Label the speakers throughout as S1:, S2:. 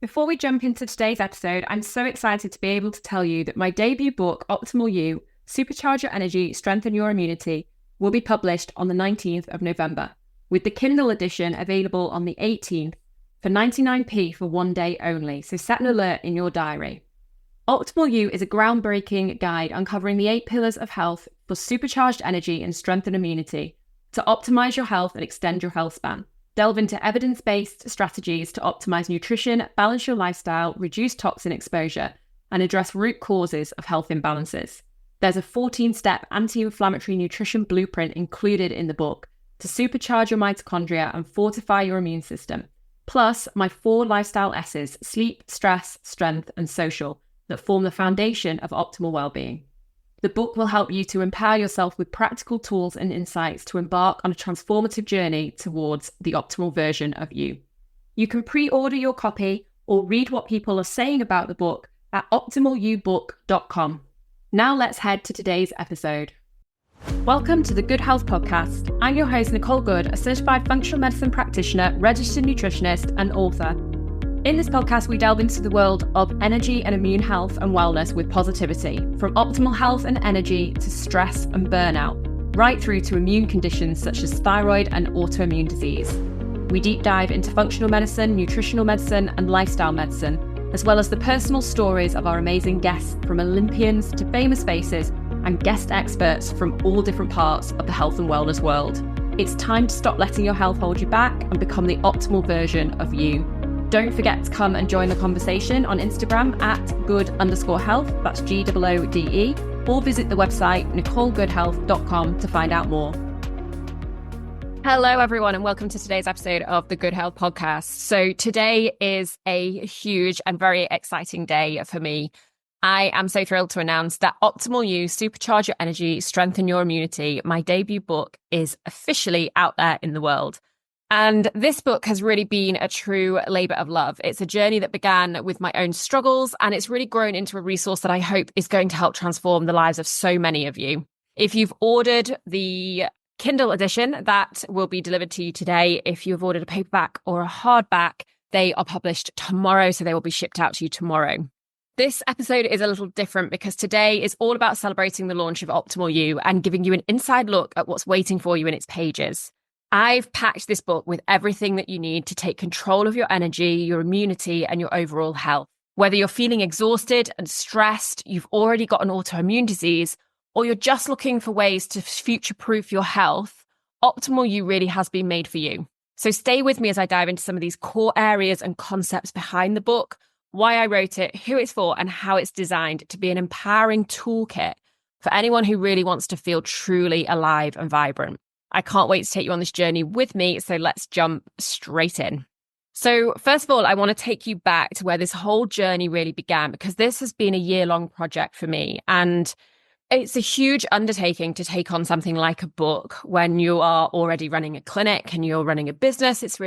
S1: Before we jump into today's episode, I'm so excited to be able to tell you that my debut book, Optimal You, Supercharge Your Energy, Strengthen Your Immunity, will be published on the 19th of November, with the Kindle edition available on the 18th for 99p for one day only, so set an alert in your diary. Optimal You is a groundbreaking guide uncovering the 8 pillars of health for supercharged energy and strengthened immunity to optimize your health and extend your health span. Delve into evidence-based strategies to optimize nutrition, balance your lifestyle, reduce toxin exposure, and address root causes of health imbalances. There's a 14-step anti-inflammatory nutrition blueprint included in the book to supercharge your mitochondria and fortify your immune system. Plus, my 4 lifestyle S's, sleep, stress, strength, and social, that form the foundation of optimal well-being. The book will help you to empower yourself with practical tools and insights to embark on a transformative journey towards the optimal version of you. You can pre-order your copy or read what people are saying about the book at optimalyoubook.com. Now let's head to today's episode. Welcome to the Good Health Podcast. I'm your host, Nicole Good, a certified functional medicine practitioner, registered nutritionist, and author. In this podcast, we delve into the world of energy and immune health and wellness with positivity, from optimal health and energy to stress and burnout, right through to immune conditions such as thyroid and autoimmune disease. We deep dive into functional medicine, nutritional medicine, and lifestyle medicine, as well as the personal stories of our amazing guests, from Olympians to famous faces and guest experts from all different parts of the health and wellness world. It's time to stop letting your health hold you back and become the optimal version of you. Don't forget to come and join the conversation on Instagram at good_health, that's GOODE, or visit the website nicolegoodhealth.com to find out more. Hello, everyone, and welcome to today's episode of the Good Health Podcast. So today is a huge and very exciting day for me. I am so thrilled to announce that Optimal You, Supercharge Your Energy, Strengthen Your Immunity, my debut book, is officially out there in the world. And this book has really been a true labor of love. It's a journey that began with my own struggles, and it's really grown into a resource that I hope is going to help transform the lives of so many of you. If you've ordered the Kindle edition, that will be delivered to you today. If you've ordered a paperback or a hardback, they are published tomorrow, so they will be shipped out to you tomorrow. This episode is a little different because today is all about celebrating the launch of Optimal You and giving you an inside look at what's waiting for you in its pages. I've packed this book with everything that you need to take control of your energy, your immunity, and your overall health. Whether you're feeling exhausted and stressed, you've already got an autoimmune disease, or you're just looking for ways to future-proof your health, Optimal You really has been made for you. So stay with me as I dive into some of these core areas and concepts behind the book, why I wrote it, who it's for, and how it's designed to be an empowering toolkit for anyone who really wants to feel truly alive and vibrant. I can't wait to take you on this journey with me, so let's jump straight in. So first of all, I want to take you back to where this whole journey really began, because this has been a year-long project for me. And it's a huge undertaking to take on something like a book when you are already running a clinic and you're running a business. It's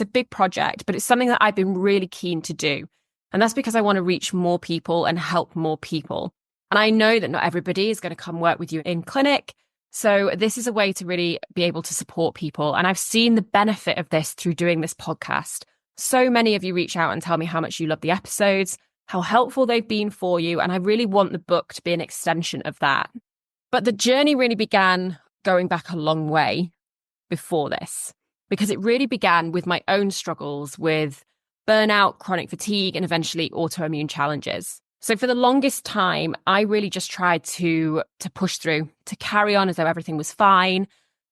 S1: a big project, but it's something that I've been really keen to do. And that's because I want to reach more people and help more people. And I know that not everybody is going to come work with you in clinic. So this is a way to really be able to support people. And I've seen the benefit of this through doing this podcast. So many of you reach out and tell me how much you love the episodes, how helpful they've been for you. And I really want the book to be an extension of that. But the journey really began going back a long way before this, because it really began with my own struggles with burnout, chronic fatigue, and eventually autoimmune challenges. So for the longest time, I really just tried to push through, to carry on as though everything was fine.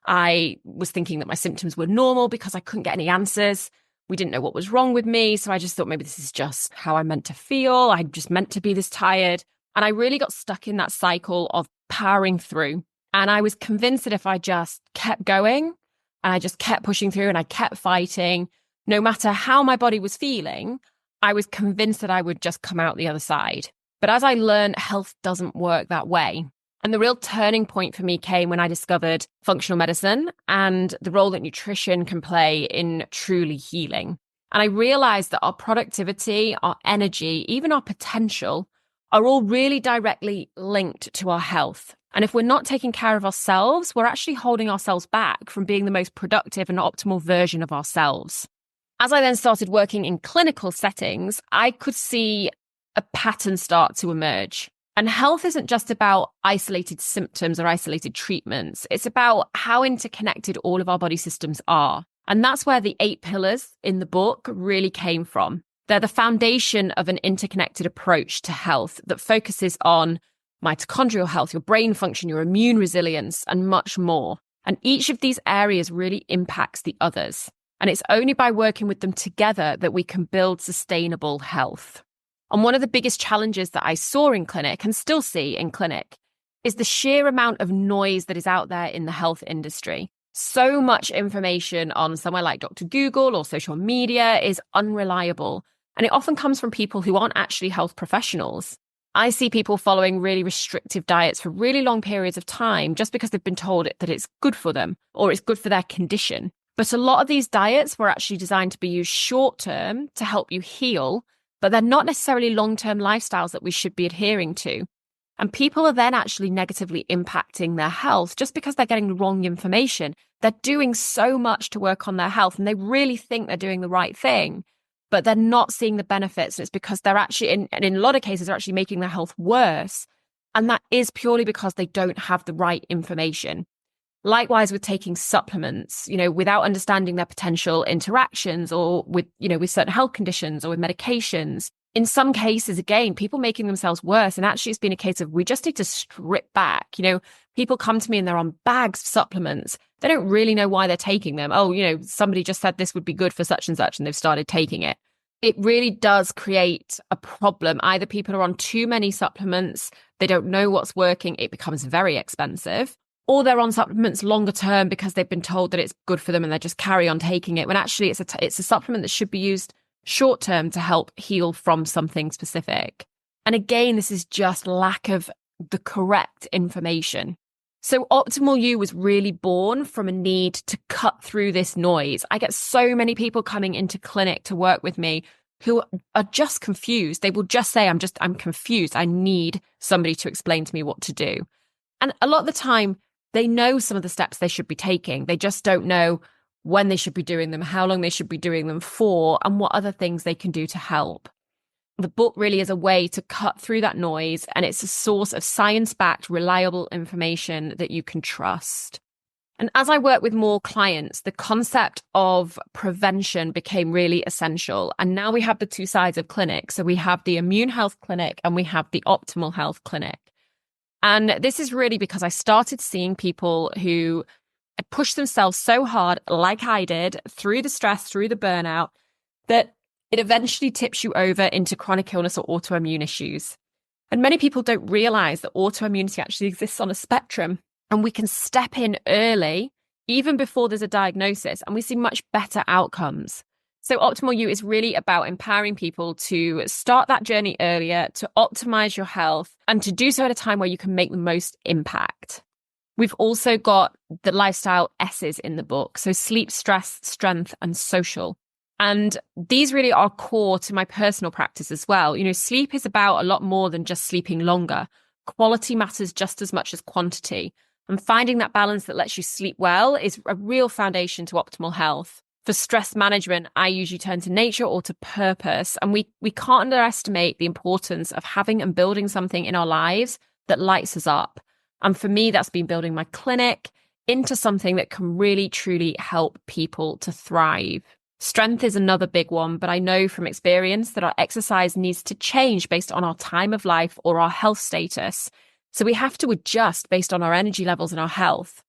S1: I was thinking that my symptoms were normal because I couldn't get any answers. We didn't know what was wrong with me. So I just thought maybe this is just how I'm meant to feel. I'm just meant to be this tired. And I really got stuck in that cycle of powering through. And I was convinced that if I just kept going and I just kept pushing through and I kept fighting, no matter how my body was feeling, I was convinced that I would just come out the other side. But as I learned, health doesn't work that way. And the real turning point for me came when I discovered functional medicine and the role that nutrition can play in truly healing. And I realized that our productivity, our energy, even our potential are all really directly linked to our health. And if we're not taking care of ourselves, we're actually holding ourselves back from being the most productive and optimal version of ourselves.
S2: As I then started working in clinical settings, I could see a pattern start to emerge. And health isn't just about isolated symptoms or isolated treatments. It's about how interconnected all of our body systems are. And that's where the 8 pillars in the book really came from. They're the foundation of an interconnected approach to health that focuses on mitochondrial health, your brain function, your immune resilience, and much more. And each of these areas really impacts the others. And it's only by working with them together that we can build sustainable health. And one of the biggest challenges that I saw in clinic and still see in clinic is the sheer amount of noise that is out there in the health industry. So much information on somewhere like Dr. Google or social media is unreliable. And it often comes from people who aren't actually health professionals. I see people following really restrictive diets for really long periods of time just because they've been told that it's good for them or it's good for their condition. But a lot of these diets were actually designed to be used short term to help you heal, but they're not necessarily long-term lifestyles that we should be adhering to. And people are then actually negatively impacting their health just because they're getting the wrong information. They're doing so much to work on their health and they really think they're doing the right thing, but they're not seeing the benefits. And it's because they're actually, in a lot of cases, they're actually making their health worse. And that is purely because they don't have the right information. Likewise with taking supplements, without understanding their potential interactions or with certain health conditions or with medications. In some cases, again, people making themselves worse. And actually it's been a case of we just need to strip back. People come to me and they're on bags of supplements. They don't really know why they're taking them. Oh, somebody just said this would be good for such and such and they've started taking it. It really does create a problem. Either people are on too many supplements, they don't know what's working, it becomes very expensive. Or they're on supplements longer term because they've been told that it's good for them and they just carry on taking it, when actually it's a supplement that should be used short term to help heal from something specific. And again, this is just lack of the correct information. So Optimal You was really born from a need to cut through this noise. I get so many people coming into clinic to work with me who are just confused. They will just say, I'm confused. I need somebody to explain to me what to do. And a lot of the time, they know some of the steps they should be taking. They just don't know when they should be doing them, how long they should be doing them for, and what other things they can do to help. The book really is a way to cut through that noise, and it's a source of science-backed, reliable information that you can trust. And as I work with more clients, the concept of prevention became really essential. And now we have the two sides of clinic. So we have the Immune Health Clinic and we have the Optimal Health Clinic. And this is really because I started seeing people who pushed themselves so hard, like I did, through the stress, through the burnout, that it eventually tips you over into chronic illness or autoimmune issues. And many people don't realize that autoimmunity actually exists on a spectrum, and we can step in early, even before there's a diagnosis, and we see much better outcomes. So Optimal You is really about empowering people to start that journey earlier, to optimize your health, and to do so at a time where you can make the most impact. We've also got the lifestyle S's in the book. So sleep, stress, strength, and social. And these really are core to my personal practice as well. Sleep is about a lot more than just sleeping longer. Quality matters just as much as quantity. And finding that balance that lets you sleep well is a real foundation to optimal health. For stress management, I usually turn to nature or to purpose. And we can't underestimate the importance of having and building something in our lives that lights us up. And for me, that's been building my clinic into something that can really, truly help people to thrive. Strength is another big one, but I know from experience that our exercise needs to change based on our time of life or our health status. So we have to adjust based on our energy levels and our health.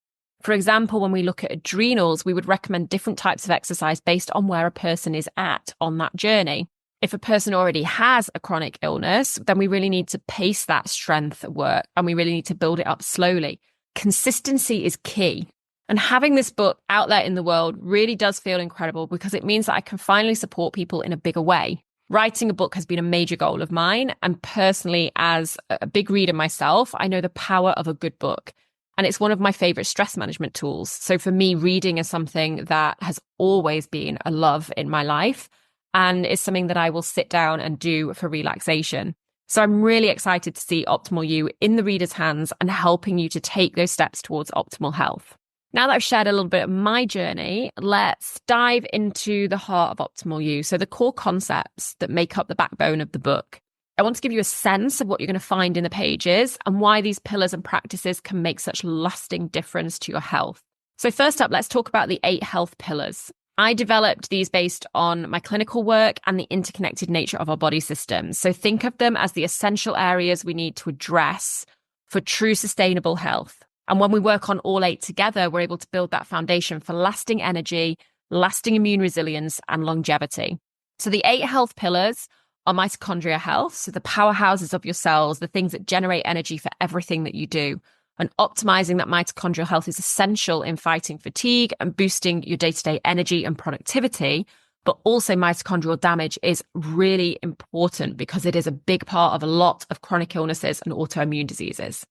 S2: For example, when we look at adrenals, we would recommend different types of exercise based on where a person is at on that journey. If a person already has a chronic illness, then we really need to pace that strength work and we really need to build it up slowly. Consistency is key. And having this book out there in the world really does feel incredible because it means that I can finally support people in a bigger way. Writing a book has been a major goal of mine. And personally, as a big reader myself, I know the power of a good book. And it's one of my favorite stress management tools. So for me, reading is something that has always been a love in my life and is something that I will sit down and do for relaxation. So I'm really excited to see Optimal You in the reader's hands and helping you to take those steps towards optimal health. Now that I've shared a little bit of my journey, let's dive into the heart of Optimal You. So the core concepts that make up the backbone of the book. I want to give you a sense of what you're going to find in the pages and why these pillars and practices can make such lasting difference to your health. So first up, let's talk about the 8 health pillars. I developed these based on my clinical work and the interconnected nature of our body systems. So think of them as the essential areas we need to address for true sustainable health. And when we work on all 8 together, we're able to build that foundation for lasting energy, lasting immune resilience, and longevity. So the 8 health pillars are mitochondrial health, so the powerhouses of your cells, the things that generate energy for everything that you do. And optimizing that mitochondrial health is essential in fighting fatigue and boosting your day-to-day energy and productivity. But also mitochondrial damage is really important because it is a big part of a lot of chronic illnesses and autoimmune diseases.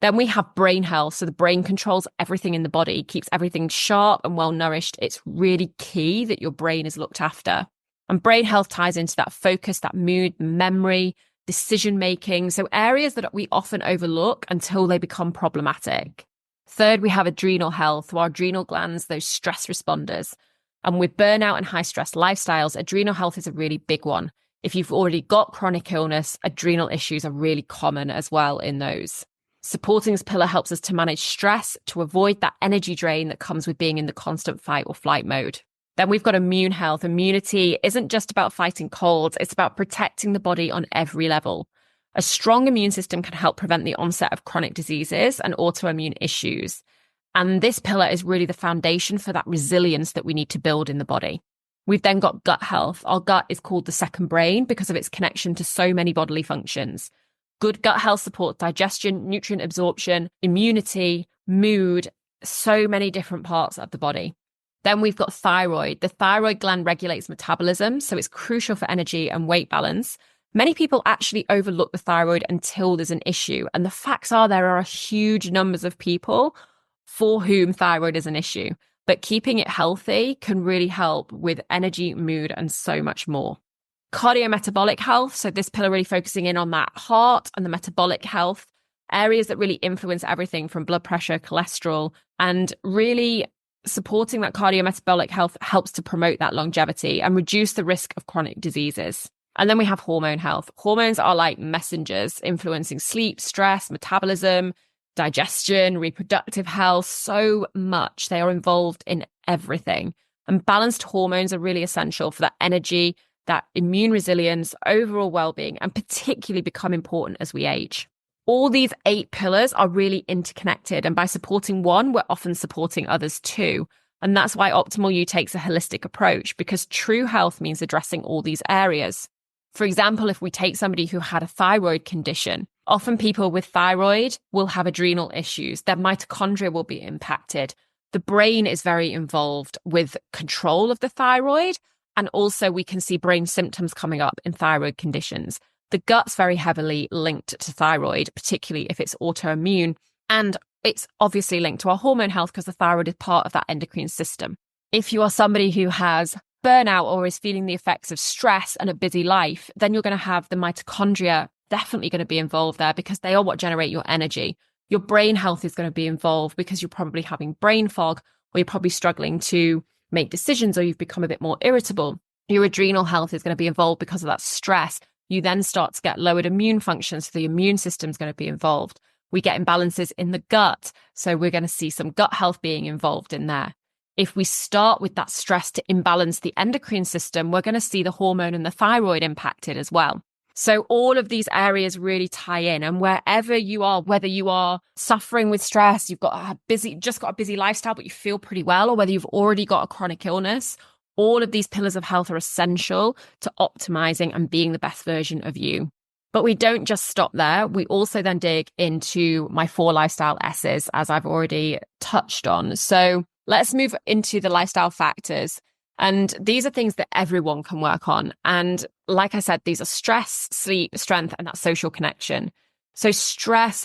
S2: Then we have brain health. So the brain controls everything in the body, keeps everything sharp and well nourished. It's really key that your brain is looked after. And brain health ties into that focus, that mood, memory, decision-making. So areas that we often overlook until they become problematic. Third, we have adrenal health, our adrenal glands, those stress responders. And with burnout and high stress lifestyles, adrenal health is a really big one. If you've already got chronic illness, adrenal issues are really common as well in those. Supporting this pillar helps us to manage stress, to avoid that energy drain that comes with being in the constant fight or flight mode. Then we've got immune health. Immunity isn't just about fighting colds, it's about protecting the body on every level. A strong immune system can help prevent the onset of chronic diseases and autoimmune issues. And this pillar is really the foundation for that resilience that we need to build in the body. We've then got gut health. Our gut is called the second brain because of its connection to so many bodily functions. Good gut health supports digestion, nutrient absorption, immunity, mood, so many different parts of the body. Then we've got thyroid. The thyroid gland regulates metabolism, so it's crucial for energy and weight balance. Many people actually overlook the thyroid until there's an issue. And the facts are there are huge numbers of people for whom thyroid is an issue. But keeping it healthy can really help with energy, mood, and so much more. Cardiometabolic health. So this pillar really focusing in on that heart and the metabolic health, areas that really influence everything from blood pressure, cholesterol, and really supporting that cardiometabolic health helps to promote that longevity and reduce the risk of chronic diseases. And then we have hormone health. Hormones are like messengers influencing sleep, stress, metabolism, digestion, reproductive health, so much. They are involved in everything. And balanced hormones are really essential for that energy, that immune resilience, overall well-being, and particularly become important as we age. All these 8 pillars are really interconnected, and by supporting one, we're often supporting others too. And that's why Optimal You takes a holistic approach, because true health means addressing all these areas. For example, if we take somebody who had a thyroid condition, often people with thyroid will have adrenal issues. Their mitochondria will be impacted. The brain is very involved with control of the thyroid. And also we can see brain symptoms coming up in thyroid conditions. The gut's very heavily linked to thyroid, particularly if it's autoimmune. And it's obviously linked to our hormone health because the thyroid is part of that endocrine system. If you are somebody who has burnout or is feeling the effects of stress and a busy life, then you're going to have the mitochondria definitely going to be involved there because they are what generate your energy. Your brain health is going to be involved because you're probably having brain fog or you're probably struggling to make decisions or you've become a bit more irritable. Your adrenal health is going to be involved because of that stress. You then start to get lowered immune function, so the immune system is going to be involved. We get imbalances in the gut, so we're going to see some gut health being involved in there. If we start with that stress to imbalance the endocrine system, we're going to see the hormone and the thyroid impacted as well. So all of these areas really tie in, and wherever you are, whether you are suffering with stress, you've got just got a busy lifestyle, but you feel pretty well, or whether you've already got a chronic illness, all of these pillars of health are essential to optimizing and being the best version of you. But we don't just stop there. We also then dig into my 4 lifestyle S's, as I've already touched on. So let's move into the lifestyle factors. And these are things that everyone can work on. And like I said, these are stress, sleep, strength, and that social connection. So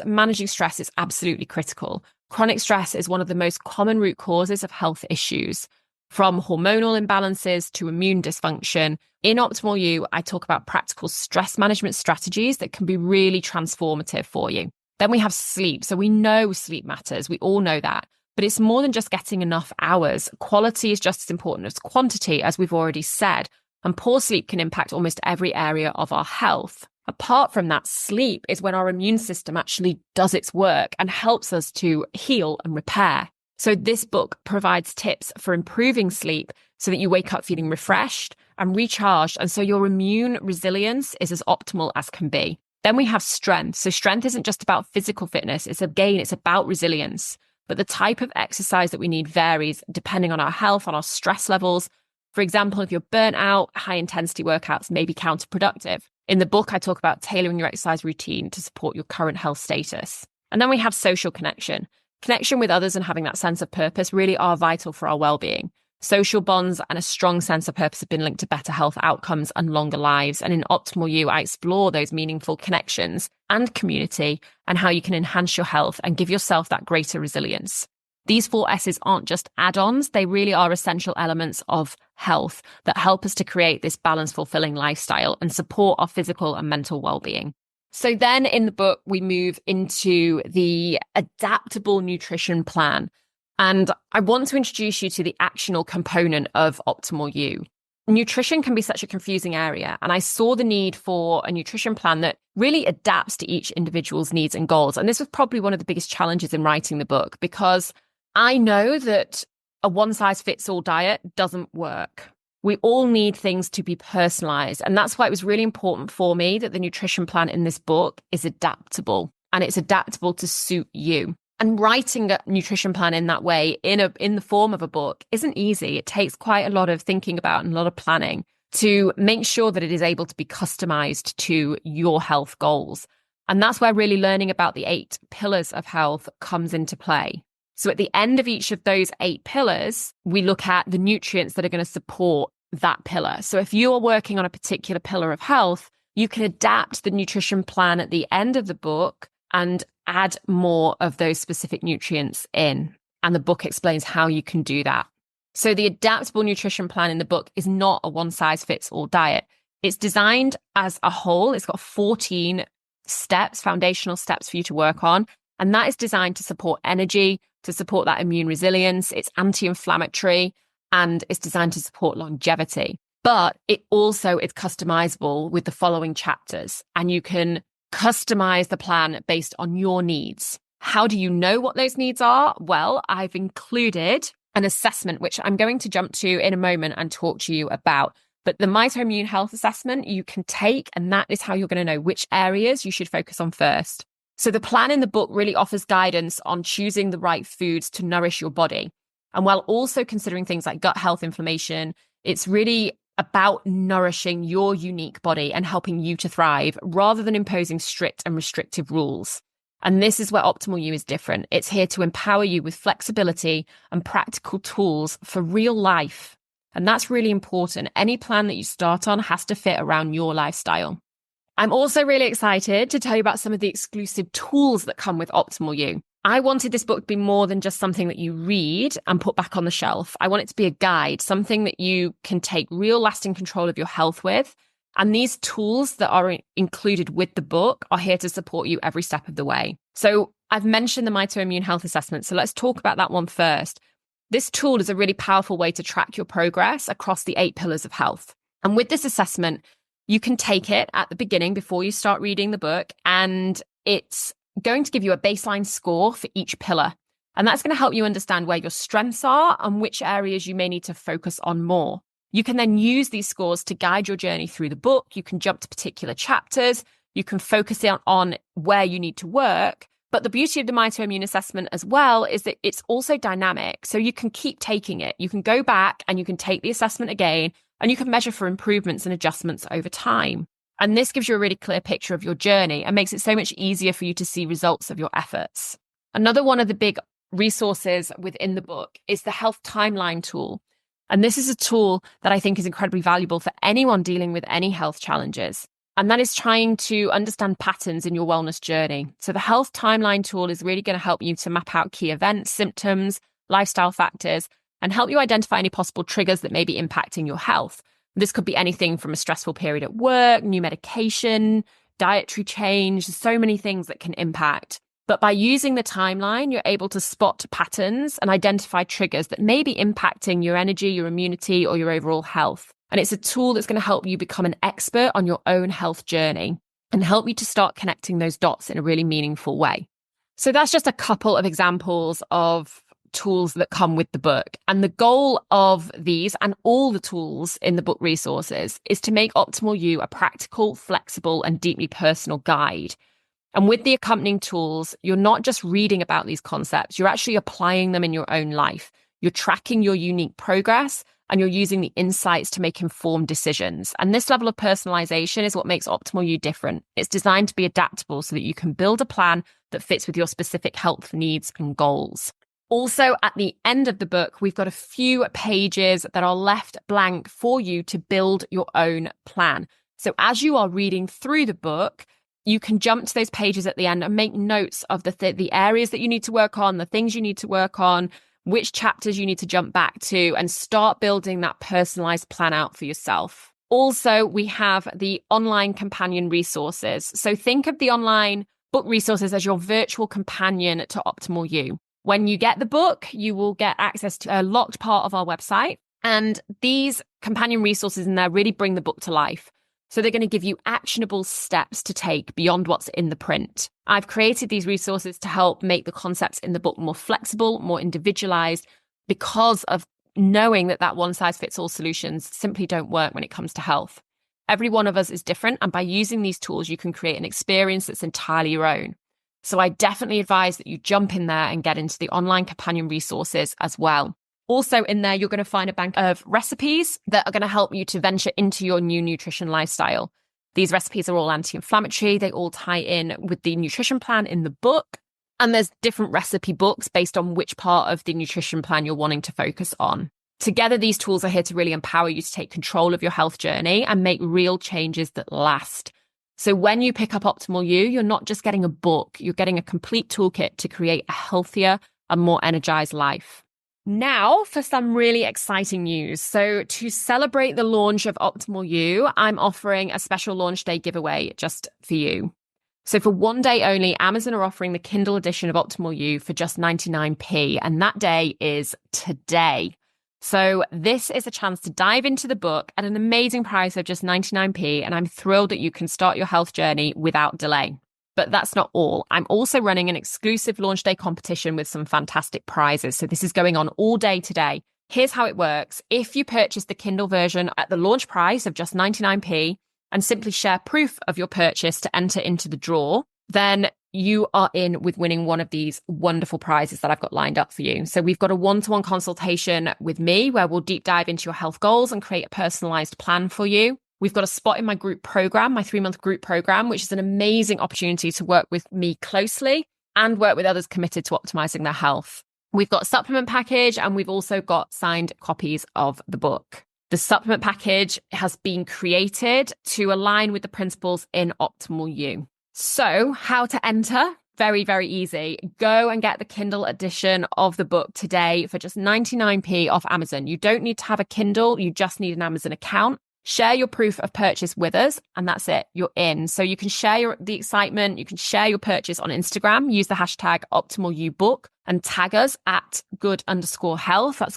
S2: managing stress is absolutely critical. Chronic stress is one of the most common root causes of health issues, from hormonal imbalances to immune dysfunction. In Optimal You, I talk about practical stress management strategies that can be really transformative for you. Then we have sleep. So we know sleep matters. We all know that. But it's more than just getting enough hours. Quality is just as important as quantity, as we've already said. And poor sleep can impact almost every area of our health. Apart from that, sleep is when our immune system actually does its work and helps us to heal and repair. So this book provides tips for improving sleep so that you wake up feeling refreshed and recharged. And so your immune resilience is as optimal as can be. Then we have strength. So strength isn't just about physical fitness. It's about resilience. But the type of exercise that we need varies depending on our health, on our stress levels. For example, if you're burnt out, high intensity workouts may be counterproductive. In the book, I talk about tailoring your exercise routine to support your current health status. And then we have social connection. Connection with others and having that sense of purpose really are vital for our well-being. Social bonds and a strong sense of purpose have been linked to better health outcomes and longer lives. And in Optimal You, I explore those meaningful connections and community and how you can enhance your health and give yourself that greater resilience. These 4 S's aren't just add-ons. They really are essential elements of health that help us to create this balanced, fulfilling lifestyle and support our physical and mental well-being. So then in the book, we move into the adaptable nutrition plan. And I want to introduce you to the actionable component of Optimal You. Nutrition can be such a confusing area, and I saw the need for a nutrition plan that really adapts to each individual's needs and goals. And this was probably one of the biggest challenges in writing the book, because I know that a one-size-fits-all diet doesn't work. We all need things to be personalized. And that's why it was really important for me that the nutrition plan in this book is adaptable, and it's adaptable to suit you. And writing a nutrition plan in that way, in the form of a book, isn't easy. It takes quite a lot of thinking about and a lot of planning to make sure that it is able to be customized to your health goals. And that's where really learning about the 8 pillars of health comes into play. So at the end of each of those 8 pillars, we look at the nutrients that are going to support that pillar. So if you are working on a particular pillar of health, you can adapt the nutrition plan at the end of the book and add more of those specific nutrients in. And the book explains how you can do that. So the adaptable nutrition plan in the book is not a one-size-fits-all diet. It's designed as a whole. It's got 14 steps, foundational steps for you to work on. And that is designed to support energy, to support that immune resilience. It's anti-inflammatory, and it's designed to support longevity. But it also is customizable with the following chapters, and you can customize the plan based on your needs. How do you know what those needs are? Well, I've included an assessment, which I'm going to jump to in a moment and talk to you about. But the Mitoimmune health assessment you can take, and that is how you're going to know which areas you should focus on first. So the plan in the book really offers guidance on choosing the right foods to nourish your body. And while also considering things like gut health, inflammation, it's really about nourishing your unique body and helping you to thrive rather than imposing strict and restrictive rules. And this is where Optimal You is different. It's here to empower you with flexibility and practical tools for real life. And that's really important. Any plan that you start on has to fit around your lifestyle. I'm also really excited to tell you about some of the exclusive tools that come with Optimal You. I wanted this book to be more than just something that you read and put back on the shelf. I want it to be a guide, something that you can take real lasting control of your health with. And these tools that are included with the book are here to support you every step of the way. So I've mentioned the Mitoimmune health assessment. So let's talk about that one first. This tool is a really powerful way to track your progress across the 8 pillars of health. And with this assessment, you can take it at the beginning before you start reading the book, and it's going to give you a baseline score for each pillar. And that's going to help you understand where your strengths are and which areas you may need to focus on more. You can then use these scores to guide your journey through the book. You can jump to particular chapters. You can focus on where you need to work. But the beauty of the Mitoimmune assessment as well is that it's also dynamic. So you can keep taking it. You can go back and you can take the assessment again, and you can measure for improvements and adjustments over time. And this gives you a really clear picture of your journey and makes it so much easier for you to see results of your efforts. Another one of the big resources within the book is the health timeline tool. And this is a tool that I think is incredibly valuable for anyone dealing with any health challenges. And that is trying to understand patterns in your wellness journey. So the health timeline tool is really going to help you to map out key events, symptoms, lifestyle factors, and help you identify any possible triggers that may be impacting your health. This could be anything from a stressful period at work, new medication, dietary change, so many things that can impact. But by using the timeline, you're able to spot patterns and identify triggers that may be impacting your energy, your immunity, or your overall health. And it's a tool that's going to help you become an expert on your own health journey and help you to start connecting those dots in a really meaningful way. So that's just a couple of examples of tools that come with the book. And the goal of these and all the tools in the book resources is to make Optimal You a practical, flexible, and deeply personal guide. And with the accompanying tools, you're not just reading about these concepts, you're actually applying them in your own life. You're tracking your unique progress and you're using the insights to make informed decisions. And this level of personalization is what makes Optimal You different. It's designed to be adaptable so that you can build a plan that fits with your specific health needs and goals. Also, at the end of the book, we've got a few pages that are left blank for you to build your own plan. So as you are reading through the book, you can jump to those pages at the end and make notes of the areas that you need to work on, the things you need to work on, which chapters you need to jump back to, and start building that personalized plan out for yourself. Also, we have the online companion resources. So think of the online book resources as your virtual companion to Optimal You. When you get the book, you will get access to a locked part of our website. And these companion resources in there really bring the book to life. So they're going to give you actionable steps to take beyond what's in the print. I've created these resources to help make the concepts in the book more flexible, more individualized, because of knowing that one-size-fits-all solutions simply don't work when it comes to health. Every one of us is different. And by using these tools, you can create an experience that's entirely your own. So I definitely advise that you jump in there and get into the online companion resources as well. Also in there, you're going to find a bank of recipes that are going to help you to venture into your new nutrition lifestyle. These recipes are all anti-inflammatory. They all tie in with the nutrition plan in the book. And there's different recipe books based on which part of the nutrition plan you're wanting to focus on. Together, these tools are here to really empower you to take control of your health journey and make real changes that last. So when you pick up Optimal You, you're not just getting a book, you're getting a complete toolkit to create a healthier and more energized life. Now for some really exciting news. So to celebrate the launch of Optimal You, I'm offering a special launch day giveaway just for you. So for one day only, Amazon are offering the Kindle edition of Optimal You for just 99p. And that day is today. So this is a chance to dive into the book at an amazing price of just 99p. And I'm thrilled that you can start your health journey without delay. But that's not all. I'm also running an exclusive launch day competition with some fantastic prizes. So this is going on all day today. Here's how it works. If you purchase the Kindle version at the launch price of just 99p and simply share proof of your purchase to enter into the draw, then you are in with winning one of these wonderful prizes that I've got lined up for you. So we've got a one-to-one consultation with me where we'll deep dive into your health goals and create a personalized plan for you. We've got a spot in my group program, my 3-month group program, which is an amazing opportunity to work with me closely and work with others committed to optimizing their health. We've got a supplement package and we've also got signed copies of the book. The supplement package has been created to align with the principles in Optimal You. So how to enter? Very, very easy. Go and get the Kindle edition of the book today for just 99p off Amazon. You don't need to have a Kindle. You just need an Amazon account. Share your proof of purchase with us, and that's it. You're in. So you can share the excitement. You can share your purchase on Instagram. Use the hashtag OptimalYouBook and tag us at good_health. That's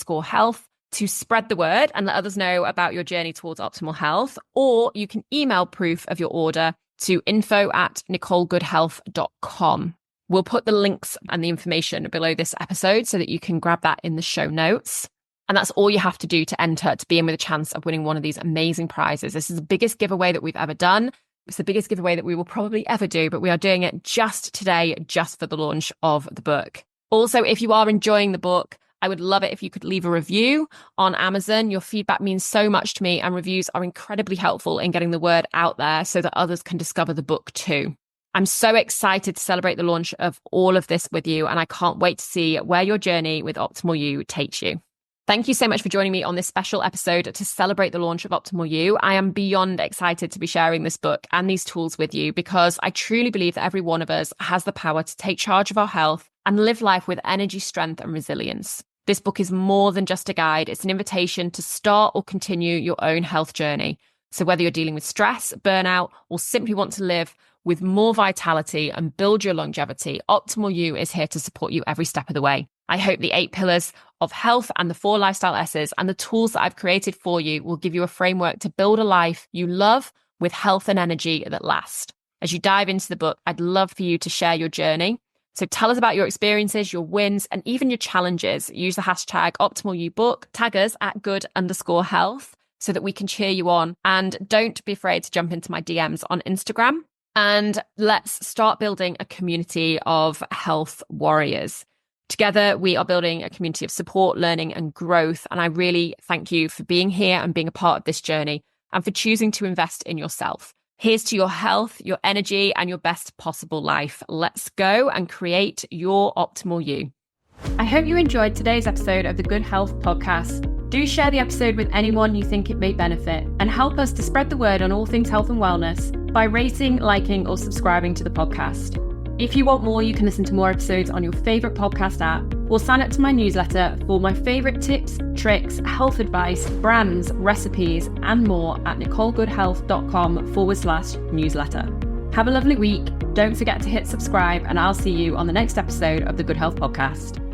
S2: GOODE_health to spread the word and let others know about your journey towards optimal health. Or you can email proof of your order to info@nicolegoodhealth.com. We'll put the links and the information below this episode so that you can grab that in the show notes. And that's all you have to do to enter to be in with a chance of winning one of these amazing prizes. This is the biggest giveaway that we've ever done. It's the biggest giveaway that we will probably ever do, but we are doing it just today, just for the launch of the book. Also, if you are enjoying the book, I would love it if you could leave a review on Amazon. Your feedback means so much to me, and reviews are incredibly helpful in getting the word out there so that others can discover the book too. I'm so excited to celebrate the launch of all of this with you, and I can't wait to see where your journey with Optimal You takes you. Thank you so much for joining me on this special episode to celebrate the launch of Optimal You. I am beyond excited to be sharing this book and these tools with you because I truly believe that every one of us has the power to take charge of our health and live life with energy, strength, and resilience. This book is more than just a guide. It's an invitation to start or continue your own health journey. So whether you're dealing with stress, burnout, or simply want to live with more vitality and build your longevity, Optimal You is here to support you every step of the way. I hope the 8 pillars of health and the 4 lifestyle S's and the tools that I've created for you will give you a framework to build a life you love with health and energy that last. As you dive into the book, I'd love for you to share your journey. So tell us about your experiences, your wins, and even your challenges. Use the hashtag OptimalYouBook. Tag us at good_health so that we can cheer you on. And don't be afraid to jump into my DMs on Instagram. And let's start building a community of health warriors. Together, we are building a community of support, learning, and growth. And I really thank you for being here and being a part of this journey and for choosing to invest in yourself. Here's to your health, your energy, and your best possible life. Let's go and create your optimal you.
S1: I hope you enjoyed today's episode of the Good Health Podcast. Do share the episode with anyone you think it may benefit and help us to spread the word on all things health and wellness by rating, liking, or subscribing to the podcast. If you want more, you can listen to more episodes on your favourite podcast app or sign up to my newsletter for my favourite tips, tricks, health advice, brands, recipes, and more at nicolegoodhealth.com/newsletter. Have a lovely week. Don't forget to hit subscribe, and I'll see you on the next episode of the Good Health Podcast.